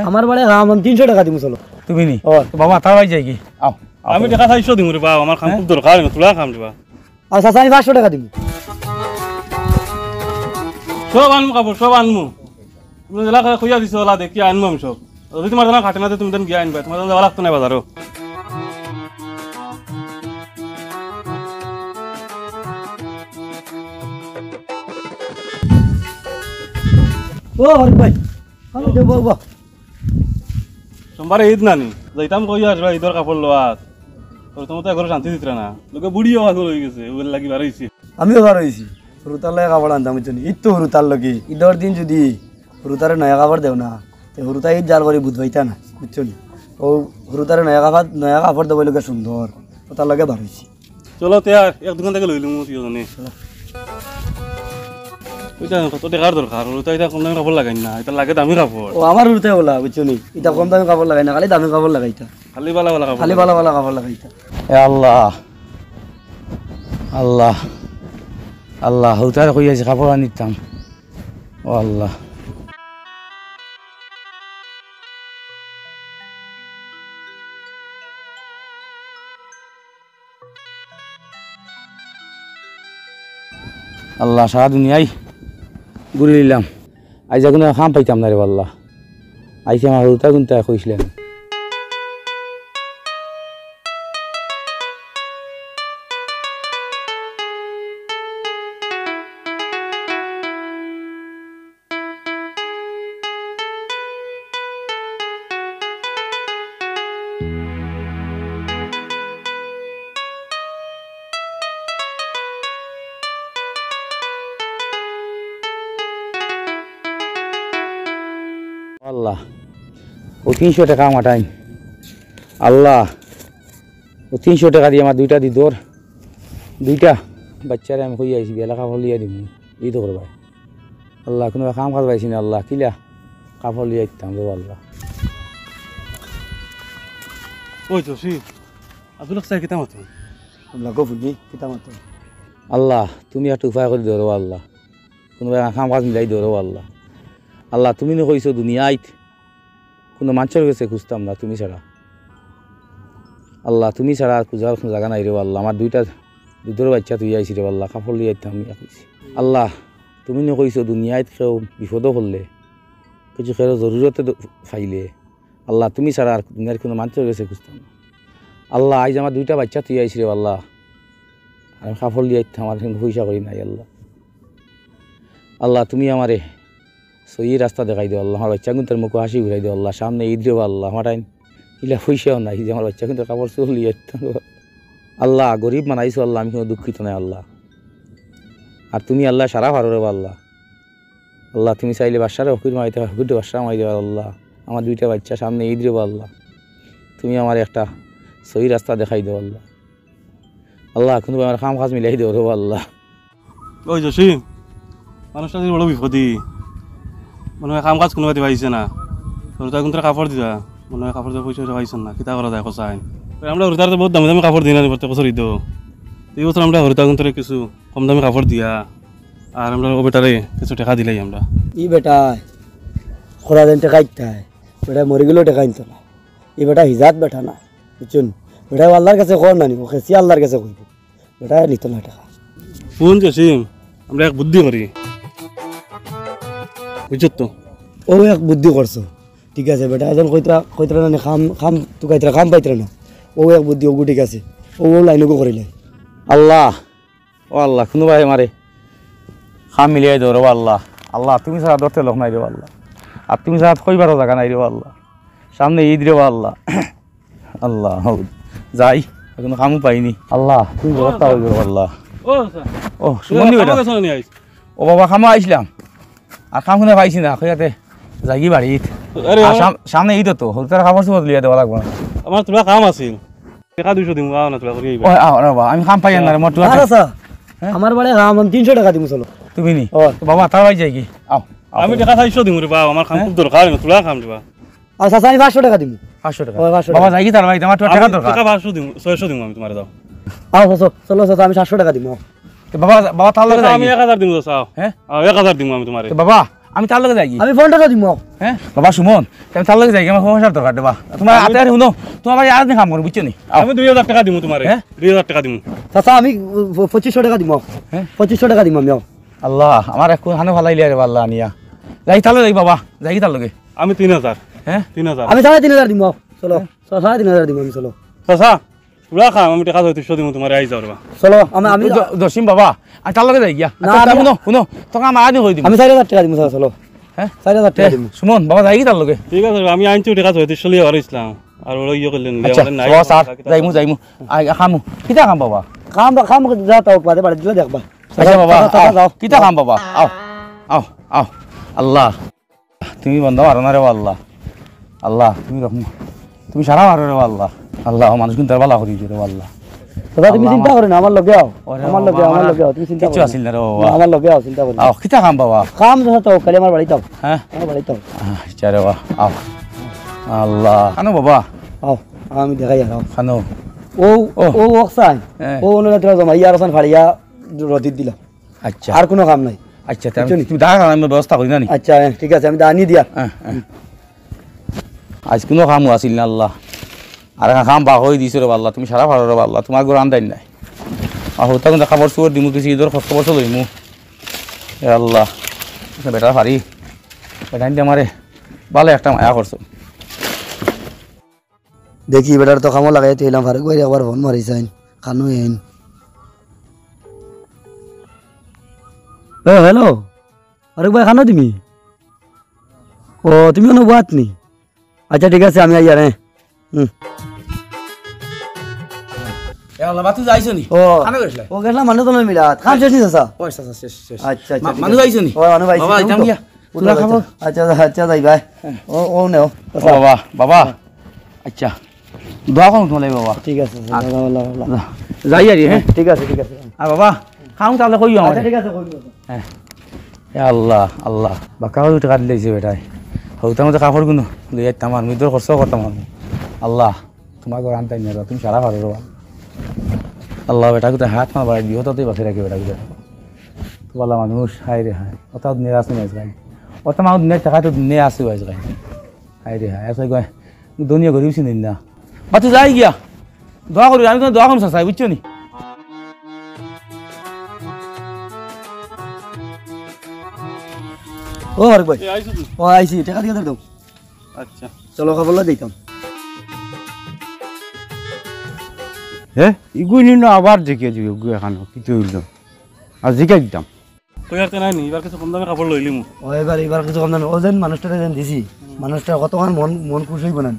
আমার বাড়ি আমি 300 টাকা দিমু চলো তুমি নি বাবা তার বাড়ি যাই কি আও আমি টাকা 400 দিমু রে বাবা আমার খাম খুব দরকার আমি তুলা খাম দিবা আর চাচা আমি 500 টাকা দিমু সব আনমু কাপড় সব আনমু তুমি জেলা কইয়া দিছো ওলা দেখি আনমু আমি সব যদি তোমার জানা খাটে না তুমি দেন গিয়া আনবা তোমার যাওয়া লাগতো না বাজারও ও হরি ভাই আমি দেব বাবা সোমবারে ঈদ নানি যাইতাম কইয়া আসবা ঈদের কাপড় লওয়া তো তোমার তো ঘরে শান্তি দিতরা না লোকে বুড়িও পাগল হয়ে গেছে ওগুলো লাগি বার হইছে আমিও বার হইছি হুরুতালে কাপড় আনতাম বুঝছনি ঈদ তো হুরুতার লগি ঈদের দিন যদি হুরুতারে নয়া কাপড় দেও না তে হুরুতা ঈদ জাল করে বুধ পাইতা না বুঝছনি ও হুরুতারে নয়া কাপড় দেবো লোকে সুন্দর ও তার লগে বার হইছি চলো তে আর এক দোকান থেকে লইলুম তিনজনে ওইটা কত টাকার দরকার ওইটা এটা কম দামি কাপড় লাগাই না এটা লাগে দামি কাপড় ও আমার হুরুতে বলা বুঝছনি এটা কম দামি কাপড় লাগাই না খালি দামি কাপড় লাগাইতা খালি বালা বালা কাপড় খালি ভালো ভালো কাপড় লাগাইতা এ আল্লাহ আল্লাহ আল্লাহ হুতার কই আছে কাপড় আনিতাম ও আল্লাহ আল্লাহ সারা দুনিয়ায় ঘুরে নিলাম আজ কোনো খাম পাইতাম না রে আল্লাহ আইসে আমার হুতা কিন্তু কইছিলেন আল্লাহ ও 300 টাকা মাটাই আল্লাহ ও 300 টাকা দিয়ে আমার দুইটা দি দৌড় দুইটা বাচ্চারে আমি কই আইছি বেলা কাপড় লিয়া দিব এই তো করবা আল্লাহ কোনো কাম কাজ পাইছি না আল্লাহ কিলা কাপড় লিয়া দিতাম রে আল্লাহ ওই তো সি আব্দুল সাহেব কিতা মত আল্লাহ গফুনি কিতা মতো আল্লাহ তুমি একটা উপায় করে দিও রে আল্লাহ কোনো কাম কাজ মিলাই দিও রে আল্লাহ আল্লাহ তুমি নি কইছো দুনিয়ায় কোনো মানুষের কাছে খুঁজতাম না তুমি ছাড়া আল্লাহ তুমি ছাড়া আর খুঁজার কোনো জায়গা নাই রে আল্লাহ আমার দুধের বাচ্চা তুই আইসি রে আল্লাহ কাপড় লিয়ে আইতাম আমি কইছি আল্লাহ তুমি নি কইছো দুনিয়ায় কেউ বিপদও করলে কিছু খেয়ে জরুরতে ফাইলে আল্লাহ তুমি ছাড়া আর দুনিয়ার কোনো মানুষের কাছে খুঁজতাম না আল্লাহ আজ আমার দুইটা বাচ্চা তুই আইসি রে আল্লাহ আমি কাপড় লিয়ে আইতাম আমার কিন্তু পয়সা করি নাই আল্লাহ আল্লাহ তুমি আমারে সই রাস্তা দেখাই দিও আল্লাহ আমার বাচ্চা কিন্তু মুখ হাসি ঘুরাই দিও আল্লাহ সামনে ঈদ দেবো আল্লাহ আমার টাইম ইলা পয়সাও নাই যে আমার বাচ্চা কিন্তু কাপড় চোখ লিয়ে আল্লাহ গরিব মানাইছো আল্লাহ আমি কোনো দুঃখিত নাই আল্লাহ আর তুমি আল্লাহ সারা ভালো রে আল্লাহ আল্লাহ তুমি চাইলে বাচ্চারা হকির মারিতে হকির বাচ্চা মারি দেবো আল্লাহ আমার দুইটা বাচ্চা সামনে ঈদ দেবো আল্লাহ তুমি আমার একটা সই রাস্তা দেখাই দেবো আল্লাহ আল্লাহ কিন্তু আমার কাম কাজ মিলাই দেবো রে আল্লাহ ওই জসিম মানুষটা বড় বিপদী মনে হয় কাম কাজ কোনো পাইছে পাইছে না হুরুতা কিন্তু কাপড় দিবা মনে হয় কাপড় দিয়ে পয়সা পাইছেন না কিতা করা যায় কোসাই আমরা হুরুতার বহুত দামি দামি কাপড় দিই না প্রত্যেক বছর ঈদ এই বছর আমরা হুরুতা কিন্তু কিছু কম দামি কাপড় দিয়া আর আমরা ও বেটারে কিছু টাকা দিলাই আমরা ই বেটায় খোলা দেন টাকা ইত্যায় বেটা মরে গেলেও টাকা নিত না এই বেটা হিজাত বেটা না বুঝছেন বেটা আল্লাহর কাছে কর না নিব খেসি আল্লাহর কাছে কইব বেটা নিত না টাকা শুন জসিম আমরা এক বুদ্ধি করি বুঝছো তো ও এক বুদ্ধি করছো ঠিক আছে বেটা এজন কইতরা না খাম তু কাইতরা খাম পাইতরা না ও এক বুদ্ধি ওগু ঠিক আছে ও লাইনকো করিলে আল্লাহ ও আল্লাহ কোনো ভাই মারে খাম মিলিয়ে দেও রে আল্লাহ আল্লাহ তুমি ছাড়া ধরতে লোক নাই রে আল্লাহ আর তুমি ছাড়া কইবারও জায়গা নাই রে আল্লাহ সামনে ঈদ রে আল্লাহ আল্লাহ যাই এখনো খামও পাইনি আল্লাহ তুমি ব্যবস্থা হয়ে যাবো আল্লাহ ও সুমন্দি বেটা ও বাবা খামা আইসলাম আর খাম খুনে পাইছি না খয়াতে যাই বাড়িত সামনে ঈদ তো হলতার খাবার সময় লিয়ে দেওয়া লাগবে আমার তোলা কাম আছিল টাকা 200 দিমু না তোলা করি আমি খাম পাই না রে মোর আমার বাড়ি আমি 300 টাকা দিমু চলো তুমি নি বাবা তার বাড়ি যাই কি আও আমি টাকা 400 দিমু রে বাবা আমার খাম খুব দরকার আমি তোলা খাম দিবা আর চাচা আমি 500 টাকা দিমু 500 টাকা বাবা যাই কি তার বাড়ি আমার টাকা দরকার টাকা 500 দিমু 600 দিমু আমি তোমারে দাও আও চলো চাচা আমি 700 টাকা দিমু বাবা বাবা তাহলে আমি 1000 দিমু চাও হ্যাঁ 1000 দিমু আমি তোমারে বাবা আমি তার লগে যাই আমি 50 টাকা দিব হ্যাঁ বাবা সুমন আমি তার লগে যাই আমার সমস্যার দরকার দেবা তোমার হাতে আর শুনো তোমার ভাই আর কাম করো বুঝছো নি আমি 2000 টাকা দিমু তোমারে হ্যাঁ? 2000 টাকা দিমু চাচা আমি 2500 টাকা দিব হ্যাঁ? 2500 টাকা দিব আমি আল্লাহ আমার এক হানো ফালাইলে রে আল্লাহ আনিয়া যাই তার লগে বাবা যাই তার লগে আমি 3000 হ্যাঁ 3000 আমি 3500 দিব চলো 3500 দিব আমি চলো চাচা পুরা খাম আমি টাকা 3400 দিমু তোমারে আই যাও রে চলো আমি দশিম বাবা আমি তার লগে যাই গিয়া না, আচ্ছা, আমি- শুনো শুনো তোকে আমার আদি করে দিম আমি 4000 টাকা দিব চাচা চলো হ্যাঁ 4000 টাকা দিব সুমন বাবা যাই তার লগে ঠিক আছে আমি আইনছি টাকা 3400 লিয়ে আর ইসলাম আর ওই ইয়ে করলেন আচ্ছা বাবা স্যার যাইমু খামু কিতা খাম বাবা কাম যা তাও পারে পারে দিলে দেখবা আচ্ছা বাবা চাচা, যাও কিতা খাম বাবা আও আও আও আল্লাহ তুমি বন্ধ মারো না রে আল্লাহ আল্লাহ তুমি রহম তুমি সারা মারো রে আল্লাহ আল্লাহ মানুষ কিন্তু বালা করি রে আল্লাহ দাদা তুমি চিন্তা করো না আমার লগে আও ওরে আমার লগে বাবা, আমার লগে আও তুমি চিন্তা কিচ্ছু করো আসিল না রে না, বাবা আমার লগে আও চিন্তা করো না। আও কিতা খাম বাবা কাম যা তাও কালে আমার বাড়িতে আও হ্যাঁ আমার বাড়িতে আও আচ্ছা রে বাবা আও আল্লাহ খানো বাবা আও আমি দেখাই আর আও খানো ও ও ওকসাই হ্যাঁ। ও ওনারা তোরা জমা ইয়ার ওখান ফাড়িয়া রদিত দিলাম আচ্ছা আর কোনো কাম নাই আচ্ছা তুমি দেখা আমি ব্যবস্থা করি না নি আচ্ছা ঠিক আছে আমি দানি দিয়া হ্যাঁ, হ্যাঁ। আজ কোনো কামও আসিল না আল্লাহ আর খাম বা হয়ে দিছো রে আল্লাহ তুমি সারা ভালো রে আল্লাহ তোমার ঘর আন্দাই নাই আর হতা কিন্তু খাবার চুয়ার দিমু কিছু ঈদের খবর চলো দিমু এ আল্লাহ বেটা পারি বেটাইন দিয়ে আমারে ভালো একটা মায়া করছো দেখি বেটার তো কামও লাগাই তুইলাম ফারুক ভাই একবার ফোন মারিছেন কানু এন হ্যালো ফারুক ভাই খানো তুমি ও তুমি কোনো বাত নি আচ্ছা ঠিক আছে আমি আইয়ার হ্যাঁ এ আল্লাহ বাতু যাইছো নি ও খানা গেছলা ও গেলাম মানুষ তো মিলাত খাম শেষ নি চাচা ও আচ্ছা শেষ শেষ আচ্ছা আচ্ছা মানুষ যাইছো নি ও মানুষ ভাই বাবা যাম গিয়া তুলা খাবো আচ্ছা আচ্ছা যাই ভাই ও ও নেও ও বাবা বাবা আচ্ছা দোয়া করুন তোমালে বাবা ঠিক আছে আল্লাহ আল্লাহ আল্লাহ যাই আর হ্যাঁ ঠিক আছে ঠিক আছে আর বাবা খাও তাহলে কইও আমার আচ্ছা ঠিক আছে কই হ্যাঁ এ আল্লাহ আল্লাহ বাকা হয়ে টাকা দিলেছে বেটাই হইতাম তো কাপড় গুলো লই যাইতাম আর মিদর খরচ করতাম আমি আল্লাহ তোমার ঘর আনতাই না তুমি সারা ভালো রবা আল্লাহ বেটা কোথায় হাত মা বাড়ি দিও তাতেই বাসে রাখি বেটা কোথায় তো বলা মানুষ হাই রে হাই ওটাও দিনে আসে না আজকাল ওটা মাও দিনে টাকা তো দিনে আসে আজকাল হাই রে হাই আসলে কয় দুনিয়া গরিবছি নিন না বা তুই যাই গিয়া দোয়া করি আমি কোনো দোয়া করুন চাই বুঝছো নি ও ফারুক ভাই এই আইছো তুই ও আইছি টাকা দিয়ে দাও আচ্ছা চলো খবর লই দিতাম হ্যাঁ ইগুলি না আবার দেখিয়ে দিবি গু এখানে কিছু হইল আর জিকাই দিতাম কই আর নাই নি এবার কিছু কম দামে কাপড় লইলিমু ও এবার কিছু কম দাম ও যেন মানুষটা যেন দিছি মানুষটা কতক্ষণ মন মন খুশি হইব না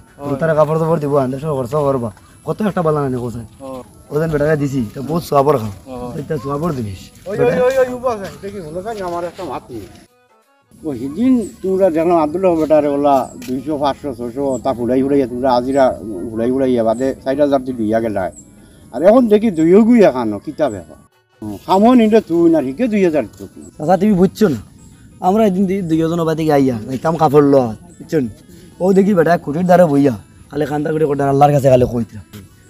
তারা কাপড় চাপড় দিব আন্দাজ খরচ করবা কত একটা বালা না কোথায় ও যেন বেটাকে দিছি তো বহুত সোয়াবর খাও এটা সোয়াবর দিবিস আমার একটা মাতি ও সেদিন তোমরা দেখলাম আব্দুল্লাহ বেটারে ওলা 200 500 600 তা ফুলাই ফুলাই তোমরা আজিরা ফুলাই ফুলাই বাদে 4000 দি দুইয়া গেলাই আর এখন দেখি দুইও গুই এখানো কিতাব এখন খামো নিলে তুই না ঠিকে 2000 তো চাচা তুমি বুঝছো না আমরা একদিন দুইজন বাদে আইয়া যাইতাম কাপড় ল বুঝছো না? ও দেখি বেটা কুটির দ্বারা বইয়া খালি খান্তা কুটি কোটার আল্লাহর কাছে খালি কইতাম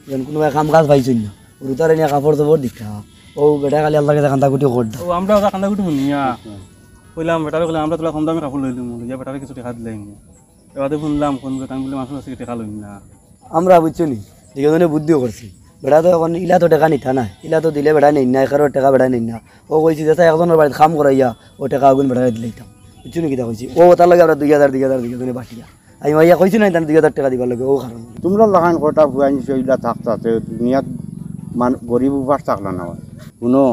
যেন কোনো কাম কাজ পাইছো না রুতারে নিয়ে কাপড় চাপড় দীক্ষা ও বেটা খালি আল্লাহর কাছে খান্তা কুটি করতাম ও আমরা ওটা কান্দা কুটি শুনিয়া কইলাম বেটারে কইলাম আমরা তোলা কম দামে কাপড় লইলিমু ইয়া বেটারে কিছু টাকা দিলাম এবারে শুনলাম কোন বেটা বলে মানুষ আছে টাকা লইন না আমরা বুঝছো নি দুজনে বুদ্ধিও করছি বেটা তো এখন ইলা তো টাকা নিতা না ইলা তো দিলে বেটা নেই না একারো টাকা বেটা নেই না ও কইছি যে একজনের বাড়িতে কাম করাইয়া ও টাকা আগুন বেটা দিলাইতাম বুঝছো নি কিতা কইছি ও তার লাগে আমরা 2000 দুজনে বাসিয়া আমি মাইয়া কইছি না তার 2000 টাকা দিবার লাগে ও কারণ তোমরা লাগান কটা ভুয়াইন সইলা থাকতাতে দুনিয়াত মান গরিব উপাস থাকলা না শুনো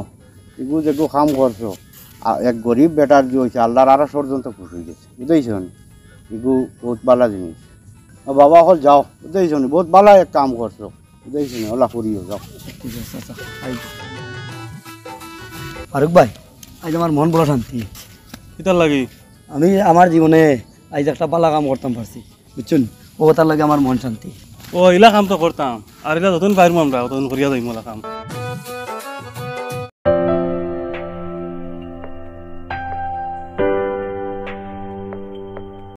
এগু যেগু কাম করছো এক গরিব বেটার যে হয়েছে আল্লাহর আরো পর্যন্ত খুশ হয়ে গেছে বুঝেছেন এগু বহুত ভালো জিনিস বাবা হল যাও বুঝেছেন বহুত ভালো এক কাম করছো বুঝেছেন ওলা করিও যাও ঠিক আছে আচ্ছা ফারুক ভাই আজ আমার মন বড় শান্তি কিতার লাগি আমি আমার জীবনে আজ একটা পালা কাম করতাম পারছি বুঝছেন ও তার লাগে আমার মন শান্তি ও ইলা কাম তো করতাম আর ইলা যতন পারমু আমরা ততন করিয়া যাইমু কাম